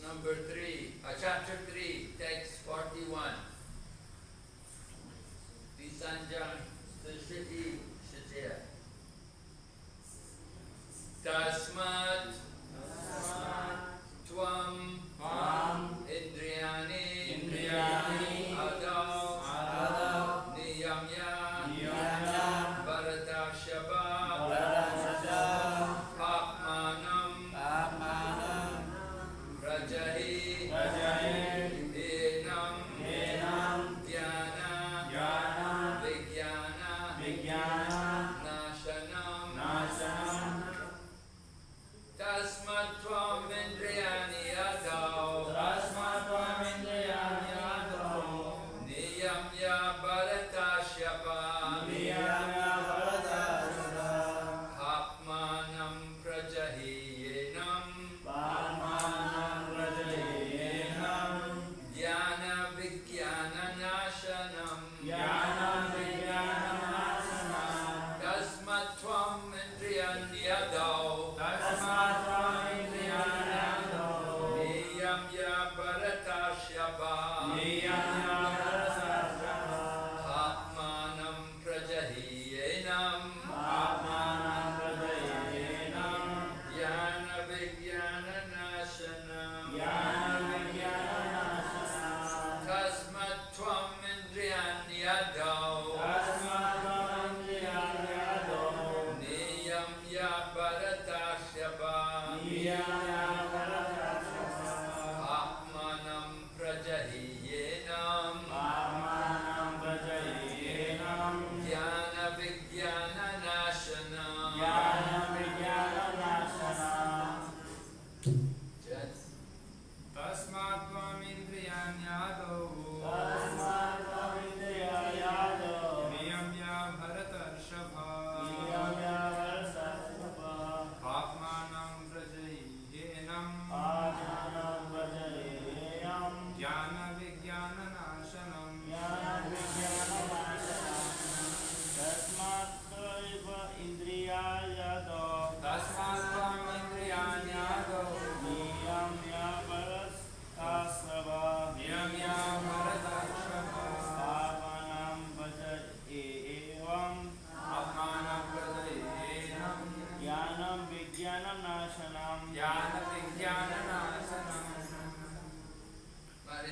Number 3, chapter 3, text 41. Disanjang Sishiti Shitya. Tasmat Tvam Indriyani Adav Niyamya Bharatashapa Papmanam Rajahi Enam Dhyana Vijnana Nashanam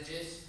languages.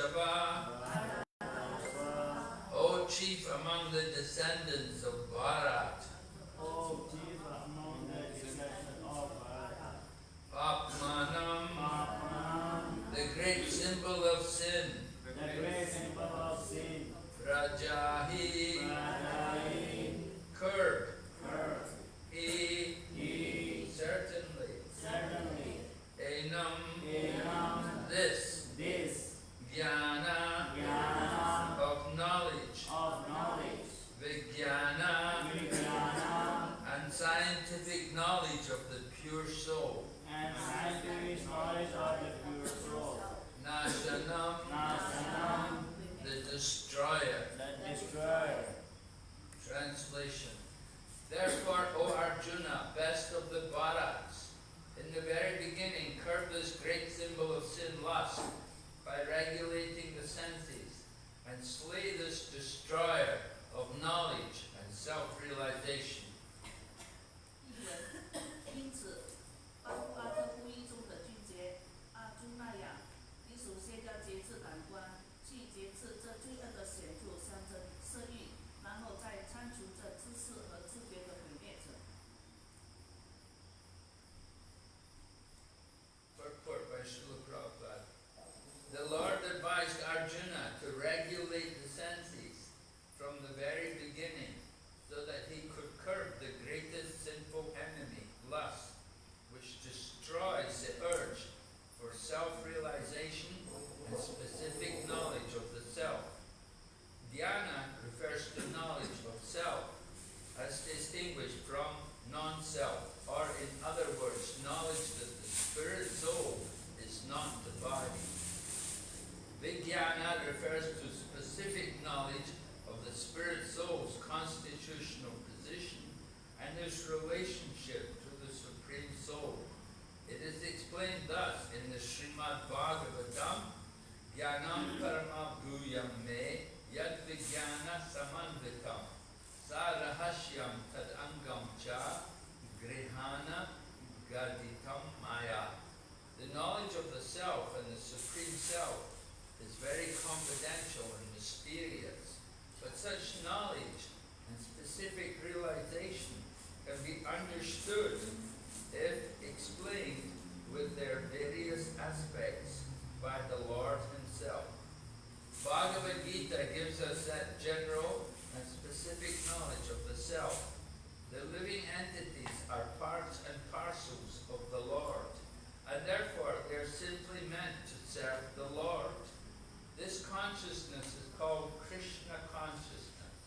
Shava, O chief among the descendants of Bharat, O chief among the descendants of Bharat, Papmanam, the great symbol of sin, the great symbol of sin, Rajahi, curb, he, certainly, Enam, this, Jnana, of knowledge, Vijnana, and scientific knowledge of the pure soul, and scientific knowledge of the pure soul, Nashanam, the destroyer. Translation. Therefore, O Arjuna, best of the Bharats, in the very beginning curb this great symbol of sin, lust, by regulating the senses, and slay this destroyer of knowledge and self-realization. 因此，包括这不义中的拒绝阿朱那样，你首先要节制感官，去节制这罪恶的显著象征色欲，然后再铲除这知识和知觉的毁灭者。 Purport by Srila Prabhupada. The Lord advised Arjuna to regulate the senses from the very beginning so that he could curb the greatest sinful enemy, lust, which destroys the urge for self-realization and specific knowledge of the self. Dhyana refers to knowledge of self as distinguished from non-self, or in other words, knowledge that the spirit soul is not the body. Vijnana refers to specific knowledge of the spirit soul's constitutional position and its relationship to the Supreme Soul. It is explained thus in the Srimad Bhagavatam, Jnanam Parama Bhuyam Me Yad Vijnana Samanvitam Sarahashyam Tad Angam Cha Grihana Gaditam Maya. The knowledge of the self and the Supreme Self is very confidential and mysterious, but such knowledge and specific realization can be understood if explained with their various aspects by the Lord Himself. Bhagavad Gita gives us that general and specific knowledge of the self. The living entities are parts and parcels of the Lord, and therefore they are simply meant to serve the Lord. This consciousness is called Krishna consciousness.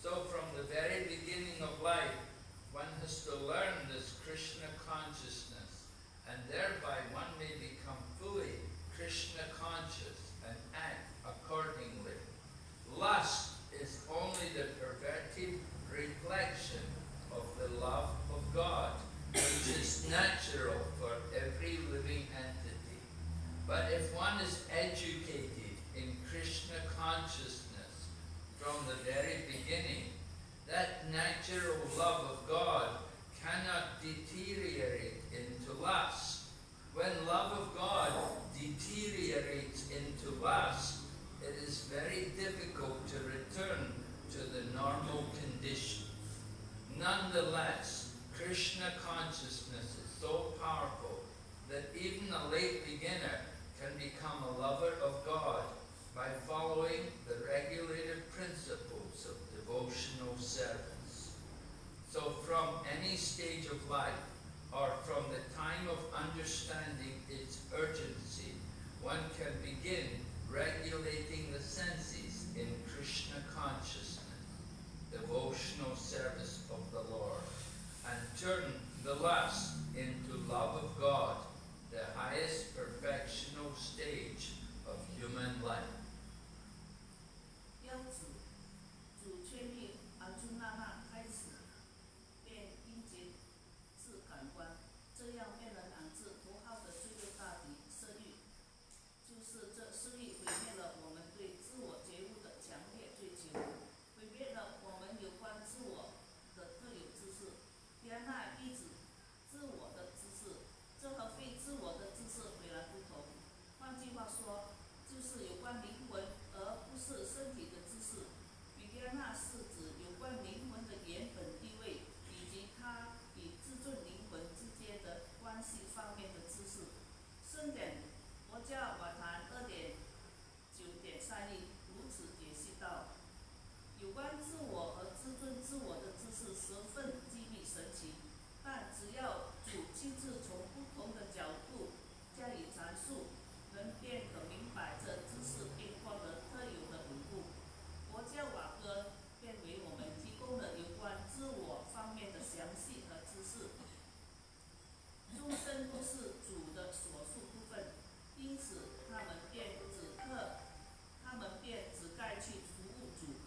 So from the very beginning of life, one has to learn this Krishna consciousness, and thereby one may become fully Krishna conscious and act accordingly. Lust is only the perverted reflection of the love of God, which is natural for every living entity. But if one is educated in Krishna consciousness from the very beginning, that natural love of God cannot deteriorate into lust. When love of God deteriorates into lust, it is very difficult to return to the normal condition. Nonetheless, Krishna consciousness is so powerful that even a late beginner can become a lover of God by following the regulated principles of devotional service. So from any stage of life, or from the time of understanding its urgency, one can begin regulating the senses in Krishna consciousness, devotional service of the Lord, and turn the lust into love of God, the highest perfectional stage of human life. 因此，主劝令阿朱那那开始便应节制感官，这样便能挡治头号的罪恶大敌色欲。就是这色欲毁灭了我们对自我觉悟的强烈追求，毁灭了我们有关自我的特有知识，原来一指自我的知识，这和非亲自从不同的角度加以阐述，人便可明白这知识并获得特有的领悟。佛教瓦歌便为我们提供了有关自我方面的详细和知识。众生都是主的所属部分，因此他们便只该去服务主。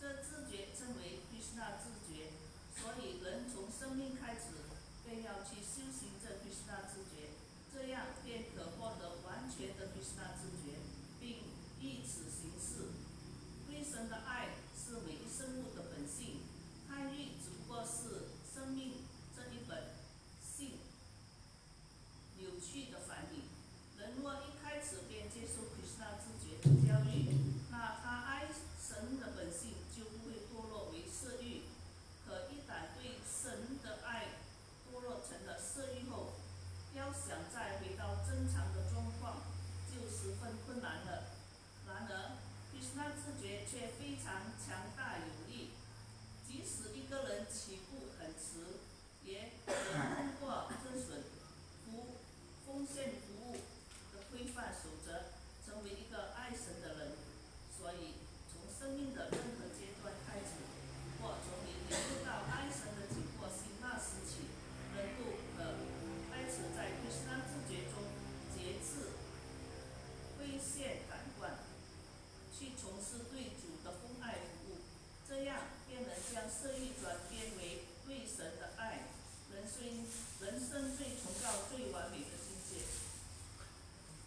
这自觉称为 Krishna 自觉，所以人从生命开始便要去修行这 Krishna 自觉，这样便可获得完全的 Krishna 自觉，并依此行事。对神的爱是每一生物的本性，贪欲只不过是生命这一本性扭曲的反应。人若一开始便接受 Krishna 自觉的教育，那他爱神的本性就不会堕落为色欲。可一旦对神的爱堕落成了色欲后，要想再回到正常的状况就十分困难了。然而 Krishna 自觉却非常强大有力，即使一个人起步很迟，也能通过遵循奉献服务的规范守则，成为一个爱神的人。所以从生命的任何阶段开始，或从你领悟到爱神的紧迫性那时起，人都可开始在 Krishna 自觉中节制挥现感官，去从事对主的奉爱服务，这样便能将色欲转变为对神的爱，人生最崇高最完美的境界。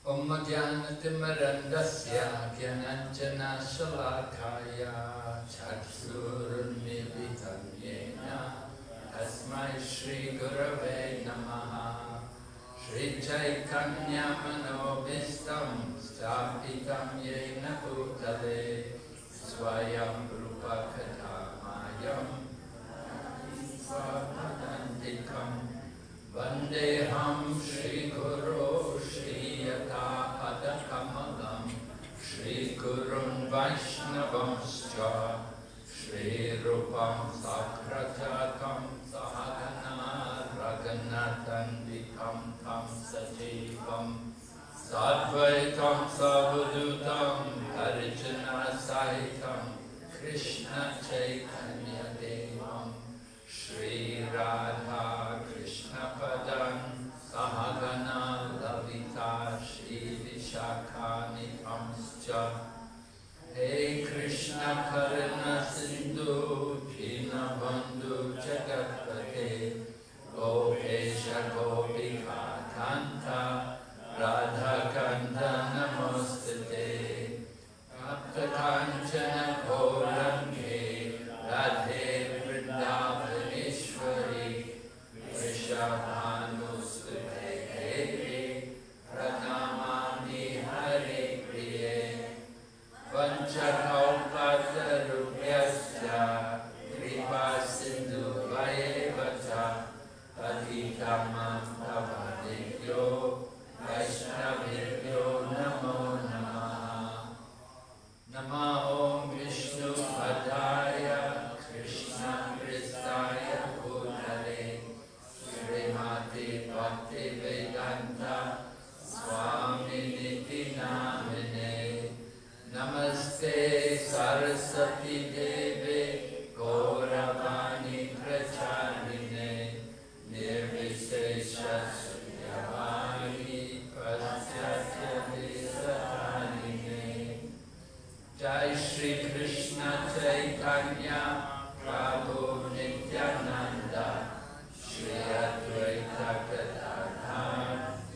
Om Jnana-timirandasya Gyananjana Shalakaya Chaksurunmilitam Yena Tasmai Shri Gurave Namaha Shri Chaitanya Manobhistam Stapitam Yena Bhutale Swayam Rupa Katamayam Swapadantikam Vandeham Shri Guru Shri Yata Padakamalam Shri Gurun Vaishnavamscha Shri Rupam Sakrajatam Sahagana Raghunathan Vikam Tam Sajivam Sadvaitam Savadutam Harijana Sahitam Krishna Chaitanya Devam Shri Radha Krishna Padan Sahagana Lavita Shri Vishakani Pamscha Hey Krishna Karuna Sindhu Dinabandhu Jagatpate Gopesha Gopika Kanta Radha Kanta Namostate Bhakta Kanchana Gaurange Radhe Vrindavaneshwari Vrishabhanusute Devi Pranamami Hare Priye Vanchakalpatarubhyasya Kripa Sindhu Vayevacha Patitamam Pavadekyo Vaishnavibhyo Namo Namaha Namo Vishnu Padaya Krishna Pristaya Bhutale Srimati Bhakti Vedanta Swami Niti Namine Namaste Saraswati Deve Gauravani Pracharine Nirvishesha Sunyavani Paschatya Visatarine Jai Shri Krishna Chaitanya Prabhu Nityananda Shri Advaita Gadadhar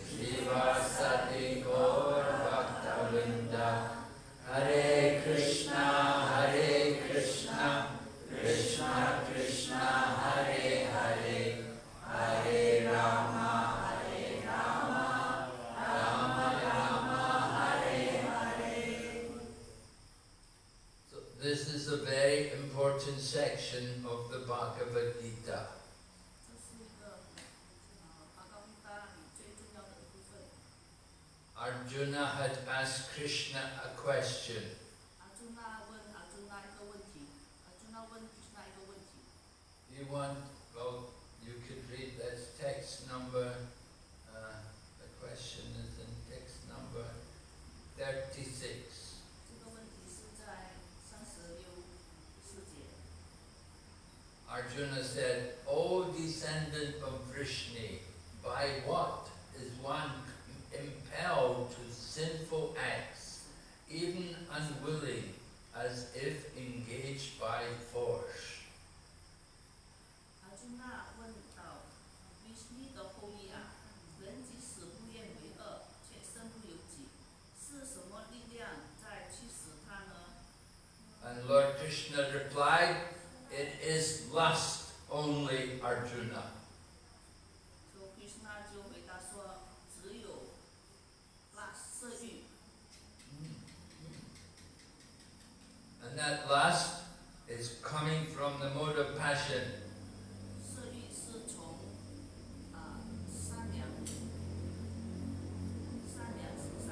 Shivasati Gaur Bhaktavinda Hare Krishna Krishna Krishna Hare Hare Hare Rama Rama Rama Hare Hare. So this is a very important section of the Bhagavad Gita. 这是一个巴嘎维达里最重要的部分。 Arjuna had asked Krishna a question. 阿朱那问阿朱那一个问题，阿朱那问 Krishna 一个问题。 You want, well, you could read, let's text number, the question is in text number 36. 这个问题是在36节。 Arjuna said, O descendant of Vrishni, by what is one impelled to sinful acts, even unwilling, as if engaged by force? 阿朱那问道：“维斯利的后裔啊，人即使不愿为恶，却身不由己，是什么力量在驱使他呢？” And Lord Krishna replied, it is lust only, Arjuna. 所以维斯那就回答说：“只有那色欲。” And that lust is coming from the mode of passion. 色欲是从善良身上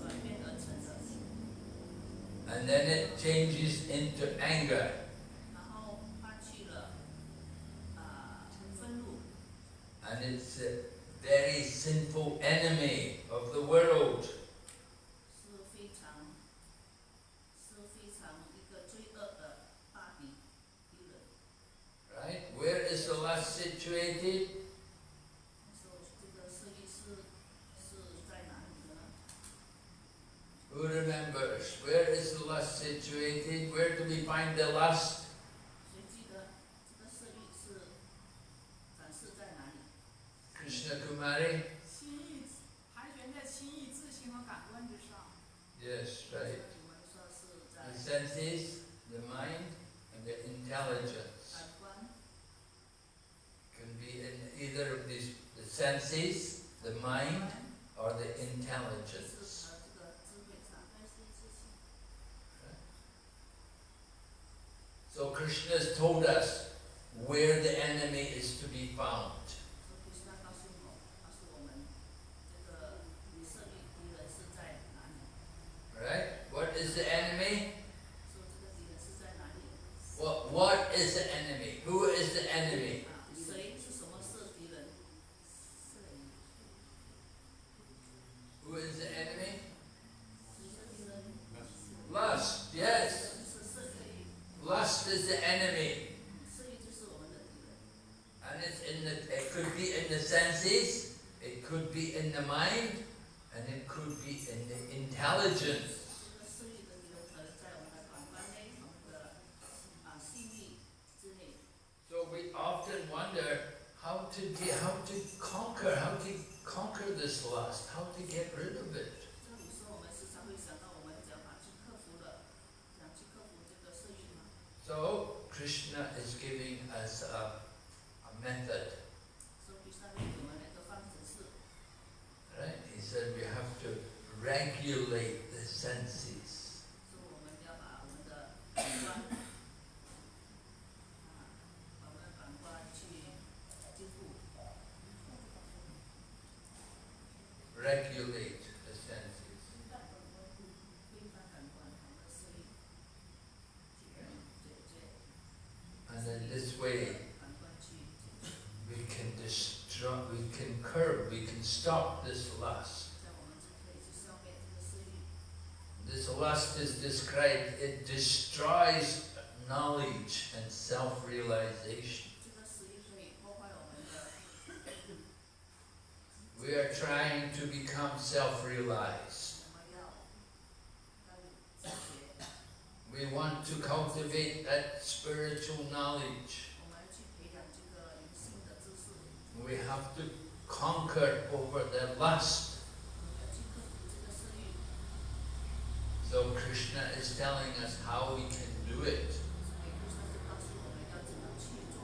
转变而成的， And then it changes into anger. 然后换去了愤怒， And it's a very sinful enemy of the world. 是非常一个罪恶的大敌人。 Right? Where is the lust situated? 说这个色欲是在哪里的呢？ Who remembers? Where is the lust situated? Where do we find the lust? 谁记得这个色欲是展示在哪里？ Krishna Kumari? 心意盘旋在心意、自性和感官之上。 Yes, right. 我们说是 The 在 senses, the mind, and the intelligence. 感官， Can be in either of these, the senses, the mind, or the 是 intelligence. 这个智慧上，但是自性。 So Krishna has told us where the enemy is to be found. 所以是他告诉我们这个色欲敌人是在哪里？ Right? What is the enemy? 说这个敌人是在哪里？ What is the enemy? Who is the enemy? 谁是什么是敌人？ Who is the enemy? 谁是敌人？ Lust, yes. 是色欲， Lust is the enemy. 色欲就是我们的敌人。 And it could be in the senses, it could be in the mind, and it could be in the intelligence. 这个色欲的敌人可能在我们的感官内，我们的心力之内。 So we often wonder how to conquer this lust, how to get rid of it. 这有时候我们时常会想到，我们怎样去克服这个色欲嘛？ So Krishna is giving us a method. 所以上面给我们一个方程式， Right? He said we have to regulate the senses. 说我们要把我们的感官，把我们的感官去进步， Regulate the senses. 规范感官，我们的色欲，去解决 And in this way 感官去解决。 we can destroy, we can curb, we can stop this lust. 这样我们就可以去消灭这个色欲。 This lust is described, it destroys knowledge and self-realization. 这个色欲可以破坏我们的， We are trying to become self-realized. 我们要自觉， We want to cultivate that spiritual knowledge. 我们去培养这个灵性的知识， We have to conquer over the lust. 我们要去克服这个色欲。 So Krishna is telling us how we can do it. 所以菩萨就告诉我们要怎么去做，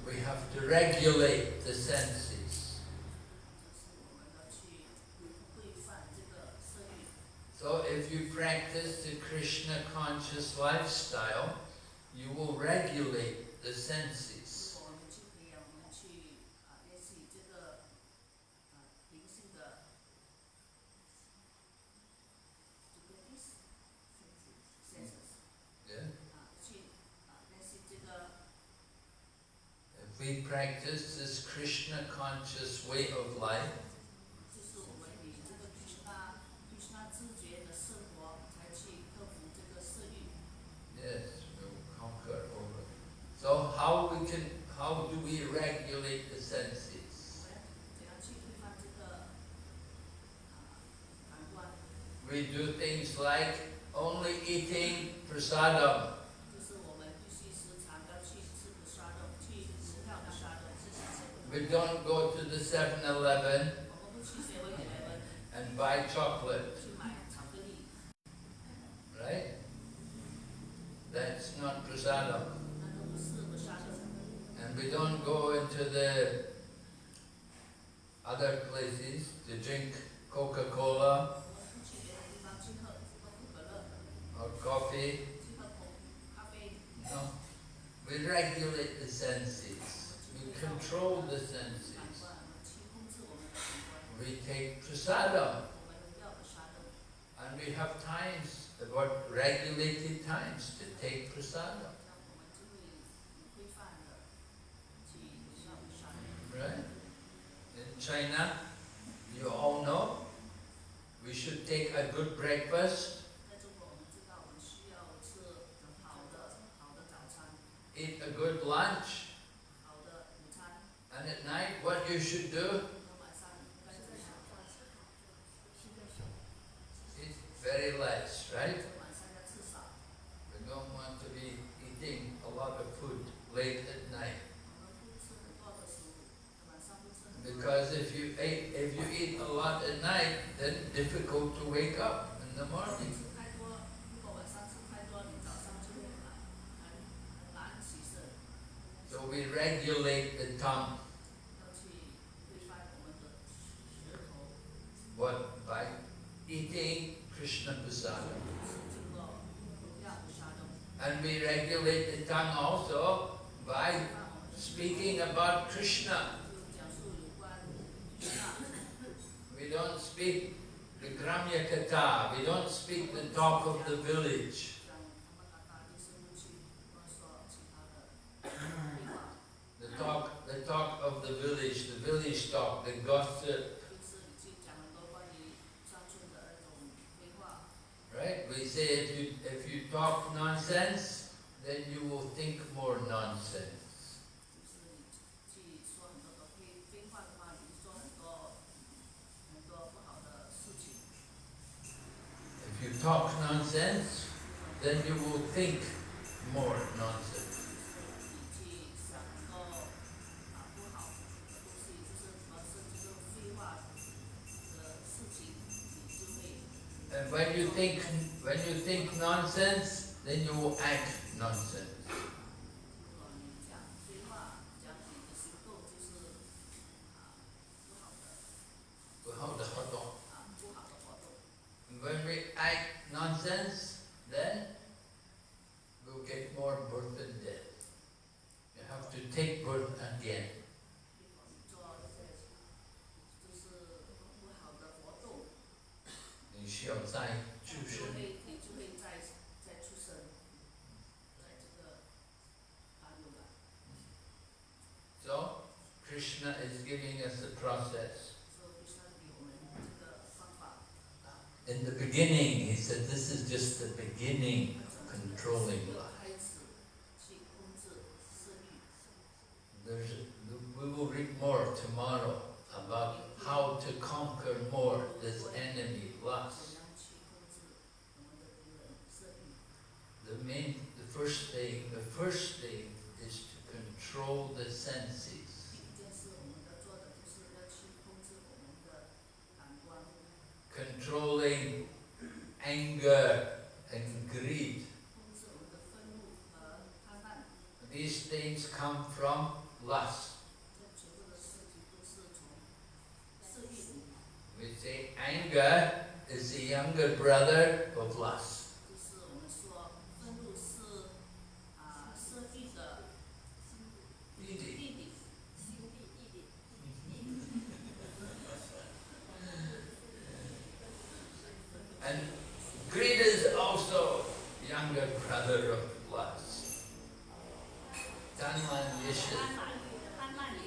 We have to regulate the senses. 就是我们要去规范这个色欲。 So if you practice the Krishna conscious lifestyle, you will regulate the 如 senses. 果我们去培养，我们去练习这个灵性的这个senses， Yeah? 去练习这个 If we practice this Krishna conscious way of life, 就是我们以这个Krishna 知觉的生活，才去克服这个色欲。 yes, we'll conquer over. So how do we regulate the senses? 怎样去推翻这个感官？ We do things like only eating prasadam. 就是我们必须时常要去吃prasadam，去吃掉prasadam。 We don't go to the 7-Eleven 我们不去7-Eleven and buy chocolate, 去买巧克力， right? That's not prasadam. 那都不是prasadam。 And we don't go into the other places to drink Coca-Cola 我们不去别的地方去喝可乐， or coffee. 去喝咖啡。 No. We regulate the senses. We control the 感 senses. 官，去控制我们的感官。 We take prasadam. 我们要prasadam。 And we have times, about regulated times to take prasadam. 这样我们就会规范的去要prasadam。 Right? In China, you all know, we should take a good breakfast, 在中国，我们知道我们需要吃好的早餐， eat a good lunch, 好的午餐。 and at night what you should do 那晚上该怎么样？ is very less, right? 晚上要吃少。 We don't want to be eating a lot of food late at night. 我们不吃很多的食物，晚上不吃很多。 Because if you eat a lot at night, then difficult to wake up in the morning. 吃太多，如果晚上吃太多，你早上就会很难起身。 So we regulate the tongue. 要去规范我们的舌头， What? By eating Krishna prasadam. 是经过要prasadam。 And we regulate the tongue also by 规范我们的 speaking about Krishna. 就讲述有关Krishna。 We don't speak the Gramya Katha. We don't speak the talk of the village. 讲他们就是不去乱说其他的废话， The talk of the village talk, the gossip, 就是你去讲很多关于乡村的那种废话。 right? We say if you talk nonsense, then you will think more nonsense. 就是你去说很多的废话的话，你说很多不好的事情。 If you talk nonsense, then you will think more nonsense. 你去想很多不好的东西，就是什么是就是废话的事情，你就会。 And when you think nonsense, then you will act nonsense. 如果你讲废话，讲你的行动就是不好的不好的活动。 When we act nonsense, then we'll get more birth and death. You have to take birth again. 做一些就是不好的活动，你需要再出生。你就会再出生，在这个大陆了。 So Krishna is giving us a process. 所以Krishna给我们这个方法。 In the beginning, he said, this is just the beginning of controlling life. 开始去控制色欲。 We will read more tomorrow about how to conquer more this enemy, lust. 怎样去控制我们的敌人色欲？ The first thing is to control the senses. 第一件事我们要做的就是要去控制我们的感官， Controlling anger and greed. 控制我们的愤怒和贪婪。 These things come from lust. 这全部的事情都是从色欲。 We say anger is the younger brother of lust. 就是我们说愤怒是色欲的弟弟。 And greed is also younger brother of lust. 贪婪也是。贪婪也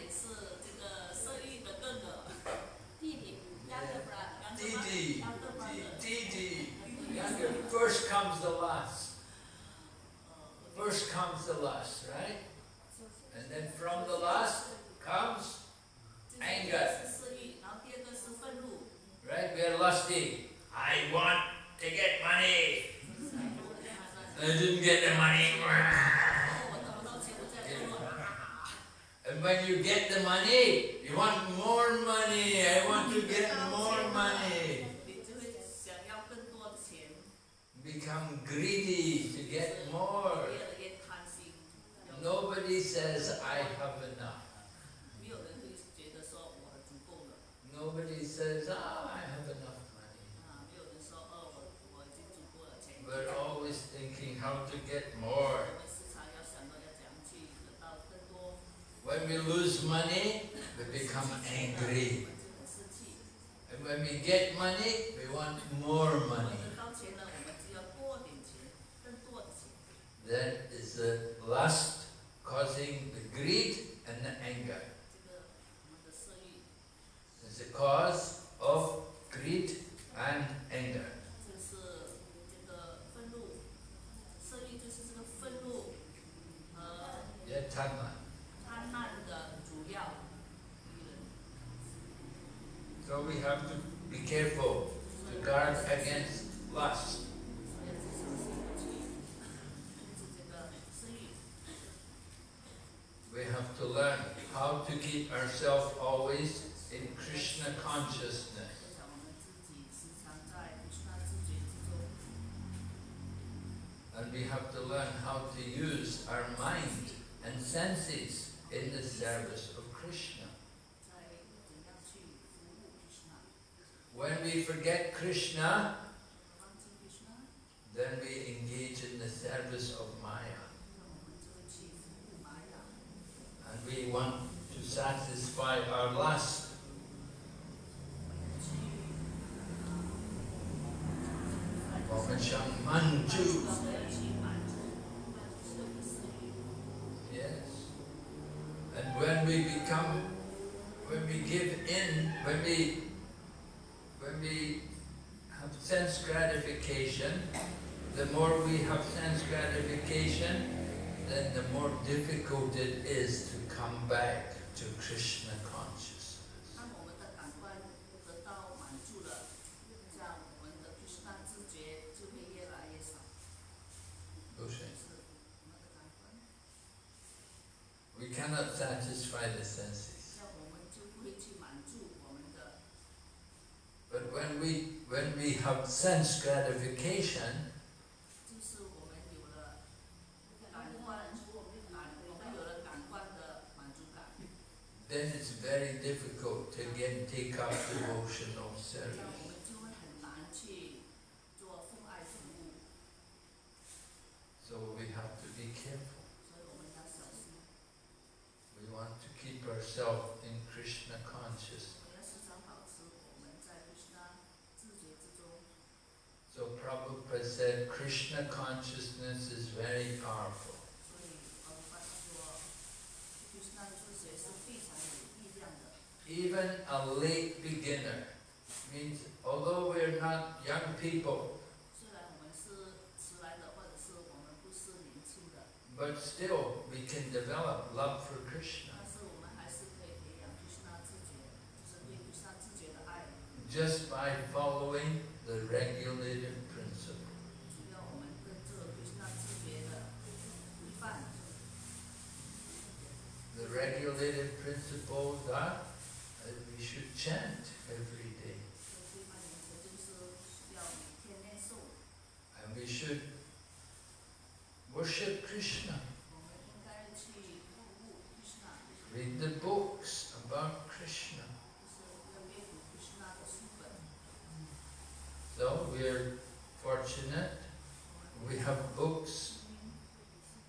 First comes the lust. First comes the lust, right? And then from the lust comes anger. 是色欲，然后第二个是愤怒。 Right? We are lusty. I want to get money. I didn't get the money. 我得不到钱，我在愤怒。 And when you get the money, you want more money. I want to get more money. 你就会想要更多的钱， Become greedy to get more. 越来越贪心。 Nobody says, I have enough. 没有人会觉得说我足够了。 Nobody says, I have enough money. 没有人说我已经足够了钱。 We're always thinking how to get more. 我们时常要想到要怎样去得到更多。 When we lose money, we become angry. 我们就很生气。 And when we get money, we want more 我 money. 得到钱了，我们就要多点钱，更多的钱。 That is the lust causing the greed and the anger. 这个我们的色欲， It's the cause of greed and anger. 就是这个愤怒，色欲就是这个愤怒和 Yatama. 贪婪的主要敌人。 So we have to be careful to guard against lust. 所以要自小心地去控制这个色欲。 We have to learn how to keep ourselves always in Krishna consciousness. 就像我们自己时常在Krishna自觉之中， And we have to learn how to use our mind and senses in the service of Krishna. 在怎样去服务 Krishna。 When we forget Krishna, 忘记 Krishna， then we engage in the service of Maya. 那我们就会去服务玛雅。 And we want to satisfy our lust. 我们想满足。 Yes. And when we give in, when we have sense gratification, the more we have sense gratification, then the more difficult it is to come back to Krishna consciousness. 当我们的感官得到满足了，这样我们的 Krishna 自觉就会越来越少。 Okay. 是我们的感官， We cannot satisfy the senses. 这样我们就不会去满足我们的。 But when we have sense gratification, 就是我们有了感官，我们有了感官的满足感， then it's very difficult to again take up devotional 这样 service. 我们就会很难去做奉爱服务， So we have to be careful. 所以我们要小心。 We want to keep ourselves in Krishna consciousness. 我们要时常保持我们在 Krishna 自觉之中。 So Prabhupada said Krishna consciousness is very powerful. 所以发说 Krishna 自觉是非常有力量的。 Even a late beginner means, although we're not young people, 虽然我们是迟来的，或者是我们不是年轻的， but still we can develop love for Krishna 但是我们还是可以培养 Krishna 自觉，就是对 Krishna 自觉的爱。 just by following the regulated principle. 只要我们跟着 Krishna 自觉的规范， The regulated principles are that we should chant every day. 这规范原则就是需要每天念诵， And we should worship Krishna, 我们应该去服务 Krishna， read the books about Krishna. 就是要阅读 Krishna 的书本。 So we're fortunate. We have books.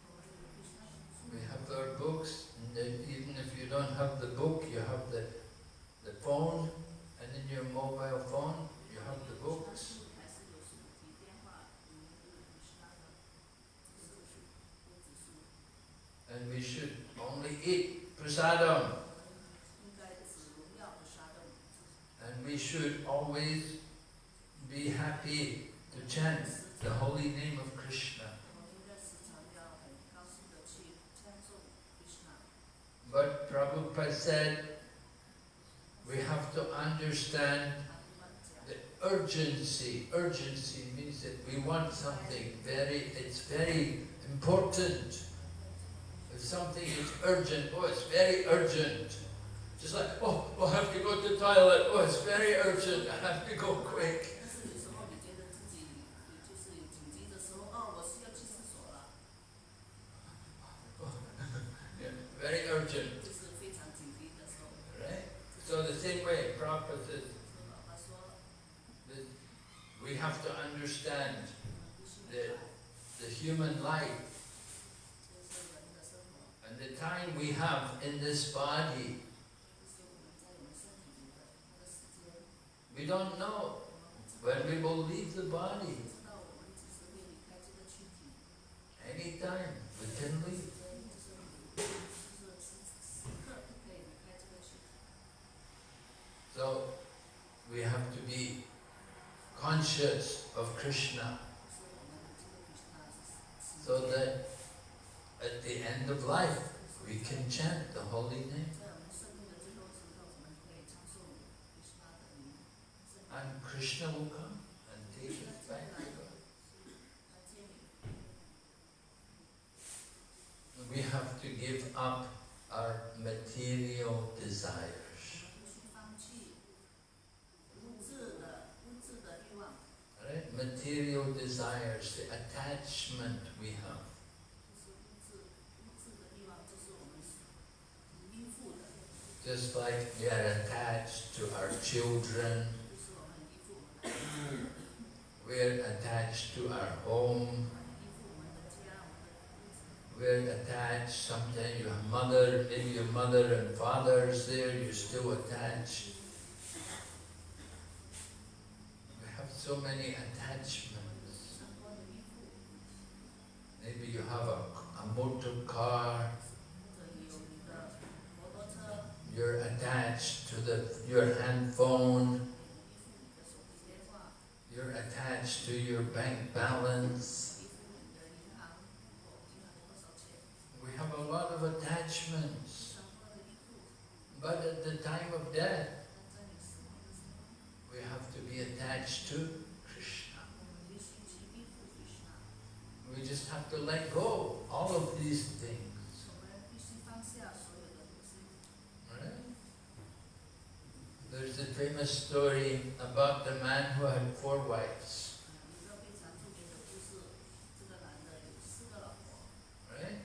我们有 Krishna 的书 We have our books. And then even if you don't have the book, you have the phone. And in your mobile phone, you have the books. 还是有手提电话，里面都有 Krishna 的知识书、电子书。 And we should only eat prasadam. 应该只荣耀和沙洞， And we should always be happy to chant said, we have to understand the urgency. Urgency means that we want something it's very important. If something is urgent, oh, it's very urgent. Just like, oh, I have to go to the toilet, oh, it's very urgent, I have to go quick. Yeah, very urgent. Right? So the same way, Prabhupada says, that we have to understand the human life and the time we have in this body. We don't know when we will leave the body. Anytime we can leave. So we have to be conscious of Krishna, so that at the end of life we can chant the holy name. And Krishna will come and take us back to God. We have to give up our material desires. Right? Material desires, the attachment we have. Just like we are attached to our children, we're attached to our home, we're attached, sometimes your mother, maybe your mother and father is there, you're still attached. We have so many attachments. Maybe you have a motor car, you're attached to your handphone, you're attached to your bank balance. We have a lot of attachments. But at the time of death, we have to be attached to Krishna. We just have to let go all of these things. There's a famous story about the man who had 4 wives. Right?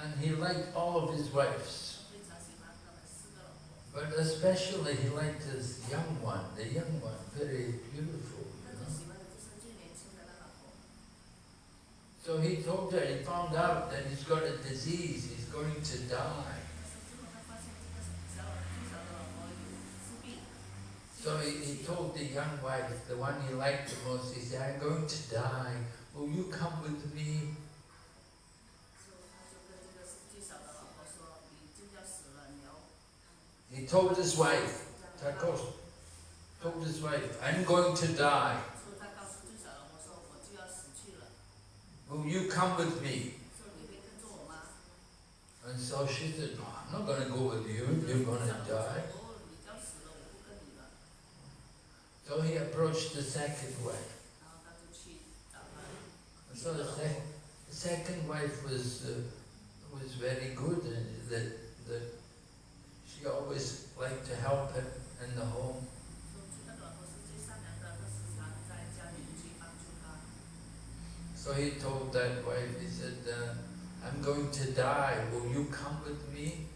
And he liked all of his wives. But especially he liked his young one, the young one, very beautiful. You know? So he told her, he found out that he's got a disease, he's going to die. So he told the young wife, the one he liked the most, he said, I'm going to die, will you come with me? He told his wife, told his wife, I'm going to die. Will you come with me? And so she said, no, I'm not going to go with you, you're going to die. So he approached the second wife. So the second wife was very good, and that she always liked to help him in the home. So he told that wife, he said, I'm going to die, will you come with me?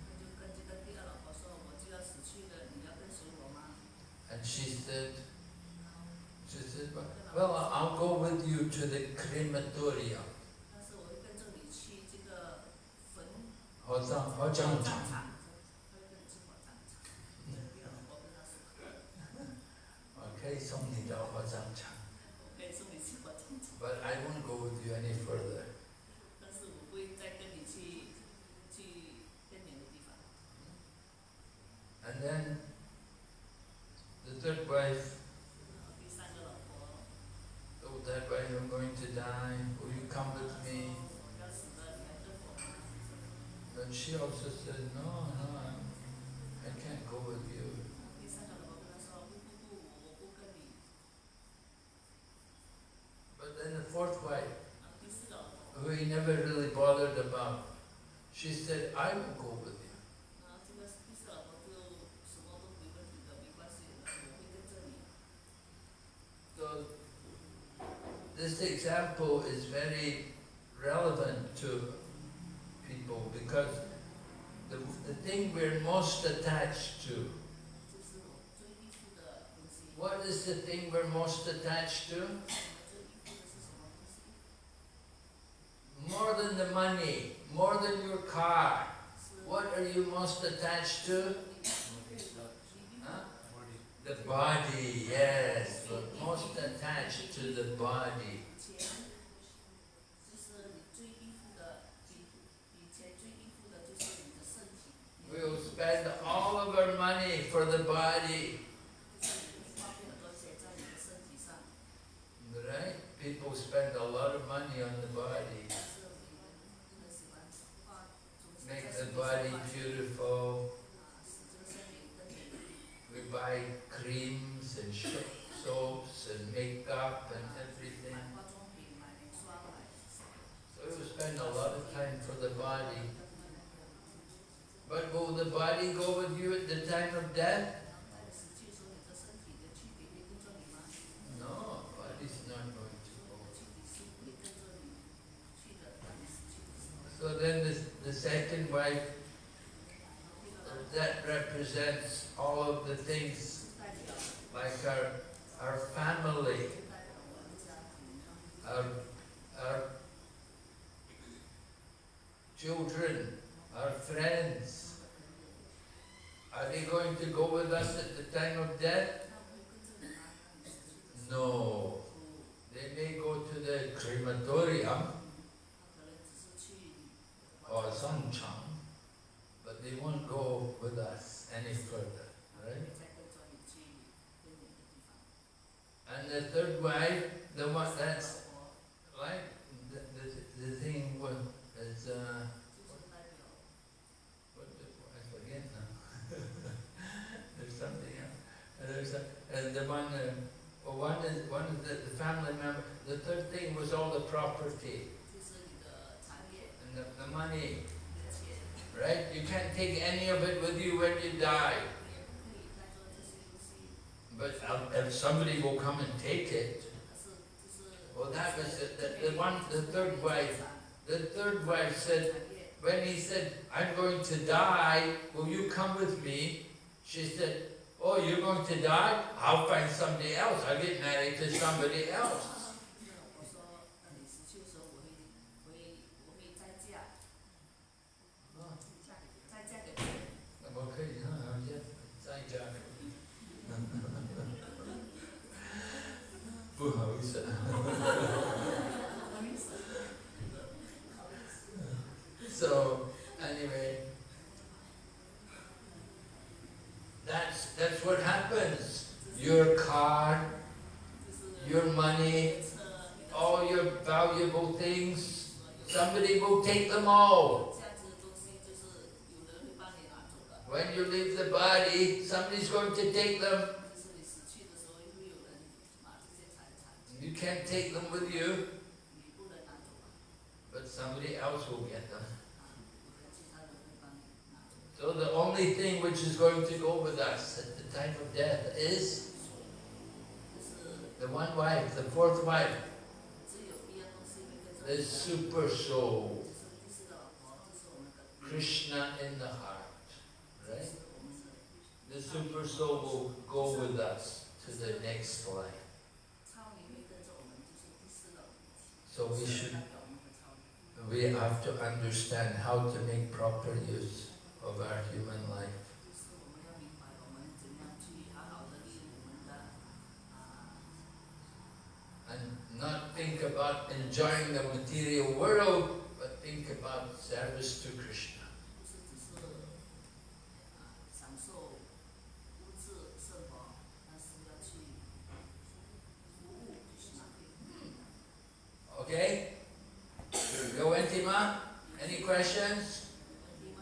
And she said, well, I'll go with you to the crematorium. 火葬场. Okay, 送你到火葬场. But I won't go with you any further. And then the third wife told that wife, I'm going to die, will you come with me? But she also said, no, I can't go with you. 第三个老婆跟他说，不，我不跟你。 But then the fourth wife, 第四个老婆， who he never really bothered about, she said, I will go with you. 这个第四老婆就什么都没问题的，没关系的，我会跟着你。 So this example is very relevant to people because the thing we're most attached to, 这是我最依附的东西。 what is the thing we're most attached to? 我们最依附的是什么东西？ More than the money, more than your car. What are you most attached to? Huh? The body, yes. We're most attached to the body. 就是你最依附的，以前最依附的就是你的身体。 We'll spend all of our money for the body. 花费很多钱在你的身体上。 Right? People spend a lot of money on the body. 是很喜欢花， Make the body beautiful. 使这个身体更美丽。 We buy creams and soaps and makeup and everything. 买化妆品，买脸霜，买。 So we spend a lot of time for the body. But will the body go with you at the time of death? 在死去时候，你的身体的躯体会跟着你吗？ No, body's not going to 你 go. 的躯体是会跟着你去的，当你死去的时候。 So then the second wife, that represents all of the things 代表 like our family, 代表我们家庭， our children, our friends. Are they going to go with us at the time of death? 他会跟着你吗？当你死去的时候。 No. They may go to the crematorium 他可能只是去 or Songchang, but they won't go with us any further, right? 再跟着你去更远的地方。 And the third wife, the one that's like the thing was is 就是代表 what I forget now. There's something else. And the one one is the family member. The third thing was all the property 就是你的产业， and the money, 你的钱， right? You can't take any of it with you when you die. 也不可以带着这些东西。 But if somebody will come and take it, 但是就是 well, that was the third wife. The third wife said, 产业， when he said, I'm going to die, will you come with me? She said, oh, you're going to die? I'll find somebody else. I'll get married to somebody else. 我说，当你死去的时候，我会再嫁，再嫁给别人。我可以再嫁给不好意思。So anyway, that's what happens. Your car, your money, all your valuable things, somebody will take them all. 价值的东西就是有人会帮你拿走的， When you leave the body, somebody's going to take them. 就是你死去的时候会有人拿这些财产， You can't take them with you, 你不能拿走啊， but somebody else will get them. 有人其他人会帮你拿走。 So the only thing which is going to go with us at the time of death is 就是 the one wife, the fourth wife, 只有一样东西会跟着 the 你的， super soul, 就是第四个老婆，这是我们的， Krishna in the heart, 这 right? 是我们的。 The super soul will go with us to the next life. 超灵会跟着我们，就是第四个灵体。 So we should, 代表我们的超灵。 we have to understand how to make proper use of our human life. 就是我们要明白我们怎样去好好的利用我们的And not think about enjoying the material world, but think about service to Krishna. 不是只是享受物质生活，但是要去服务，就是哪里？ Okay? Go Intima? Any questions? 有问题吗？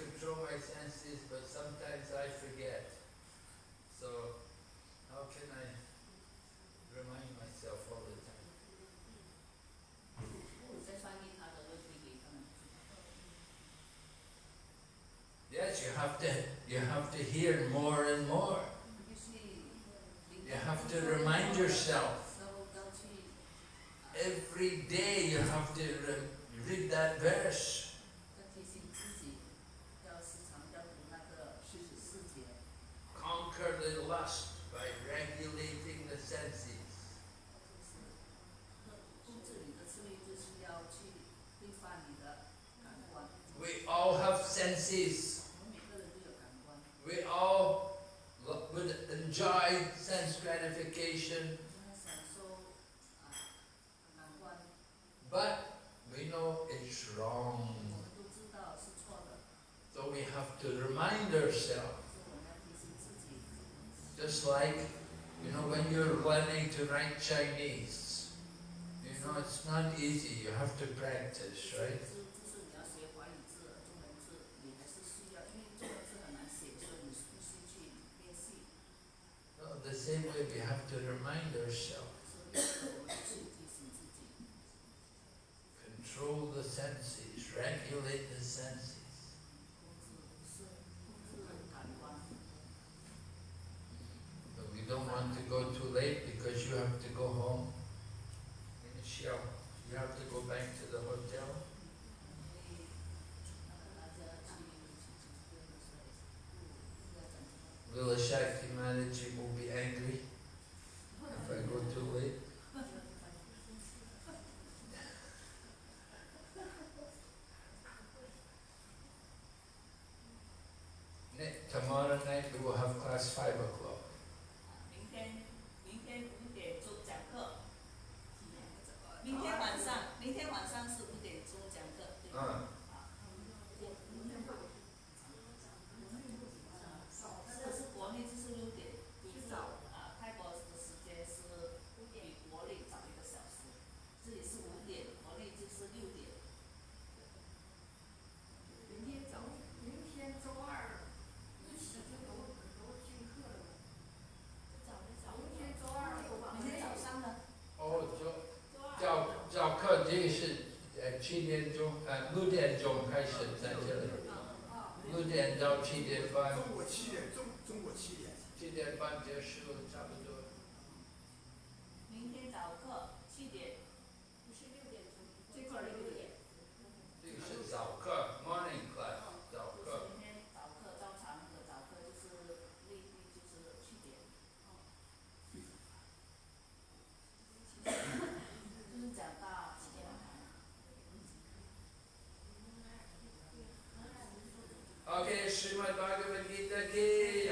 control my senses, but sometimes I forget. So how can I remind myself all the time? 我在翻译他的问题给他们。 Yes, you have to hear more and more. 必须 You have to remind yourself. 要去 Every day you have to read that verse. 要提醒自己，要时常要读那个44节。 Conquer the lust by regulating the senses. 控制你的智力，就是要去规范你的感官。 We all have senses. 我们每个人都有感官， We all would enjoy sense gratification, 我们享受感官， but we know it's wrong. 我们都知道是错的， So we have to remind ourselves. 所以我们要提醒自己。 Just like, when you're learning to write Chinese, it's not easy. You have to practice, right? 就是你要学华语字、中文字，你还是需要，因为中文字很难写，所以你必须去练习。 So the same way we have to remind ourselves. 所以我们去提醒自己， Control the senses, regulate the senses. 控制感官。 But we don't want to go too late because you have to go home. Michelle, you have to go back to the hotel. 所以大家去Will Shakti Manaji will be angry if I go too late. Tomorrow night we will have class 5 o'clock. 明天5点钟讲课。明天晚上是5点钟讲课，对吧？这是国内就是6点，就是泰国的时间是比国内早1个小时，这里是5点，国内就是6点。明天周二一起都听课了。明天周二明天早上呢？早课这是7点钟6点钟开始在这里，6点到7点半。中午7点7点半结束，差不多。明天早课7点，不是6点钟，最快6点。这个是早课 ，morning class， 早课。明天早课照常的早课就是内地就是7点。就是讲到7点半。Okay, Srimad Bhagavad Gita ki.